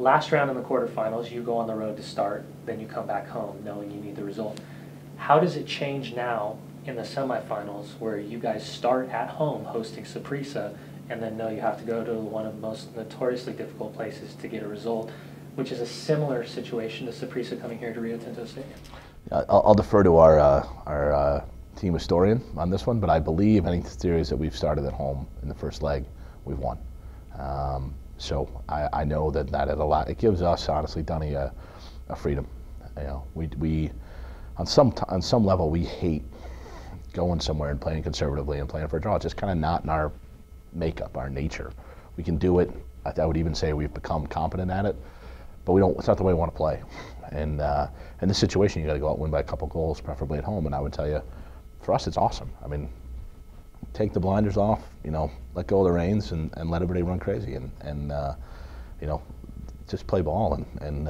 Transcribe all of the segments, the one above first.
Last round in the quarterfinals, you go on the road to start, then you come back home knowing you need the result. How does it change now in the semifinals where you guys start at home hosting Saprissa and then know you have to go to one of the most notoriously difficult places to get a result, which is a similar situation to Saprissa coming here to Rio Tinto Stadium? I'll defer to our team historian on this one, but I believe any series that we've started at home in the first leg, we've won. So I know that it gives us, honestly, Dunny, a freedom. You know, we on some level we hate going somewhere and playing conservatively and playing for a draw. It's just kind of not in our makeup, our nature. We can do it. I would even say we've become competent at it, but we don't. It's not the way we want to play. And in this situation, you got to go out and win by a couple goals, preferably at home. And I would tell you, for us, it's awesome. I mean, take the blinders off, you know, let go of the reins and let everybody run crazy and you know, just play ball and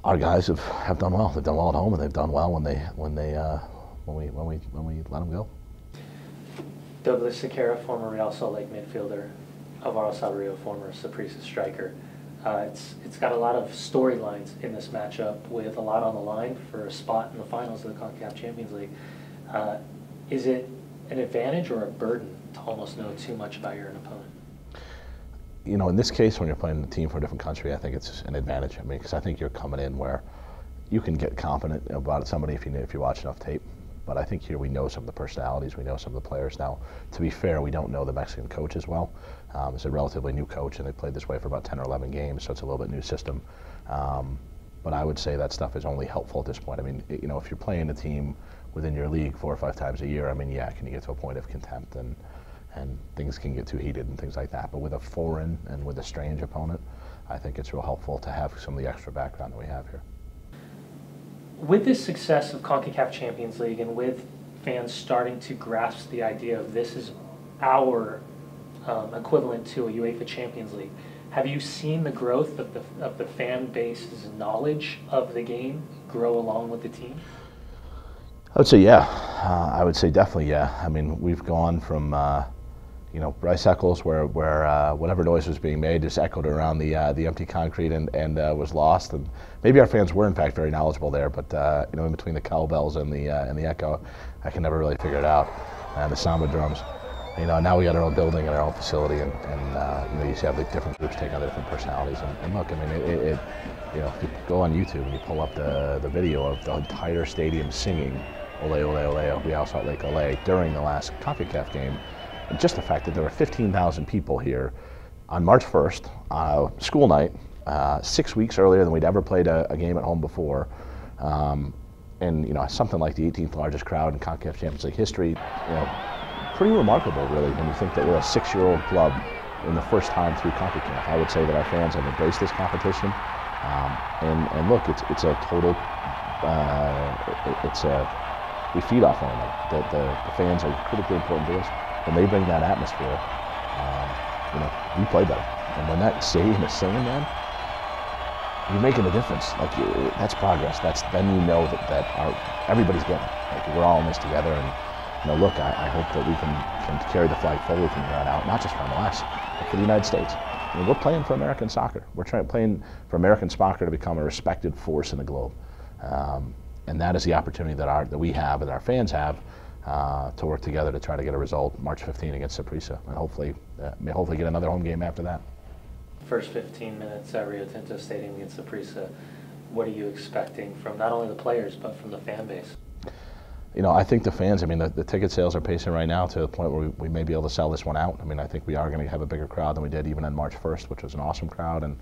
our guys have done well. They've done well at home and they've done well when we let them go. Douglas Sequeira, former Real Salt Lake midfielder, Alvaro Saborio, former Saprissa striker. It's got a lot of storylines in this matchup with a lot on the line for a spot in the finals of the CONCACAF Champions League. Is it an advantage or a burden to almost know too much about your opponent? You know, in this case, when you're playing a team from a different country, I think it's an advantage. I mean, because I think you're coming in where you can get confident about somebody if you watch enough tape. But I think here we know some of the personalities, we know some of the players. Now, to be fair, we don't know the Mexican coach as well. It's a relatively new coach, and they played this way for about 10 or 11 games, so it's a little bit new system. But I would say that stuff is only helpful at this point. I mean, you know, if you're playing a team within your league 4 or 5 times a year, I mean, yeah, can you get to a point of contempt and things can get too heated and things like that. But with a foreign and with a strange opponent, I think it's real helpful to have some of the extra background that we have here. With this success of CONCACAF Champions League and with fans starting to grasp the idea of this is our equivalent to a UEFA Champions League, have you seen the growth of the fan base's knowledge of the game grow along with the team? I would say yeah. I would say definitely yeah. I mean, we've gone from you know, Bryce Eccles, where whatever noise was being made just echoed around the empty concrete and was lost. And maybe our fans were in fact very knowledgeable there, but you know, in between the cowbells and the echo, I can never really figure it out. And the samba drums. You know, now we got our own building and our own facility, and you know, you see how the different groups take on the different personalities. And look, I mean, you know, if you go on YouTube and you pull up the video of the entire stadium singing "Ole Ole Ole, Real Salt Lake Ole" during the last CONCACAF game, and just the fact that there were 15,000 people here on March 1st, school night, 6 weeks earlier than we'd ever played a game at home before, and you know, something like the 18th largest crowd in CONCACAF Champions League history. You know, pretty remarkable, really, when you think that we're a 6-year-old club in the first time through CONCACAF. I would say that our fans have embraced this competition, and look, it's a total, we feed off one another. The fans are critically important to us. When they bring that atmosphere, you know, we play better. And when that stadium is singing, man, you're making a difference. Like, that's progress. Then you know that everybody's getting it. Like, we're all in this together. And you know, look, I hope that we can carry the flag forward from here on out, not just for MLS, but for the United States. I mean, we're playing for American soccer. We're playing for American soccer to become a respected force in the globe. And that is the opportunity that we have and our fans have to work together to try to get a result March 15 against Saprissa, and hopefully get another home game after that. First 15 minutes at Rio Tinto Stadium against Saprissa, what are you expecting from not only the players but from the fan base? You know, I think the fans, I mean, the ticket sales are pacing right now to the point where we may be able to sell this one out. I mean, I think we are going to have a bigger crowd than we did even on March 1st, which was an awesome crowd. And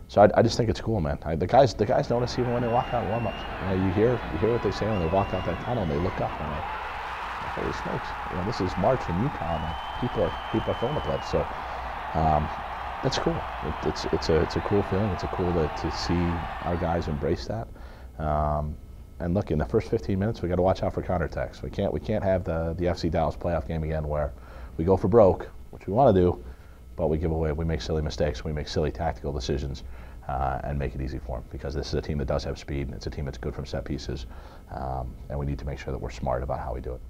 so I just think it's cool, man. The guys notice even when they walk out in warm-ups. You know, you hear what they say when they walk out that tunnel and they look up and they're like, holy smokes, you know, this is March in Yukon, and people are filling the place. So that's cool. It's a cool feeling. It's cool to see our guys embrace that. And look, in the first 15 minutes, we got to watch out for counterattacks. We can't have the FC Dallas playoff game again where we go for broke, which we want to do, but we make silly mistakes, we make silly tactical decisions, and make it easy for them. Because this is a team that does have speed, and it's a team that's good from set pieces, and we need to make sure that we're smart about how we do it.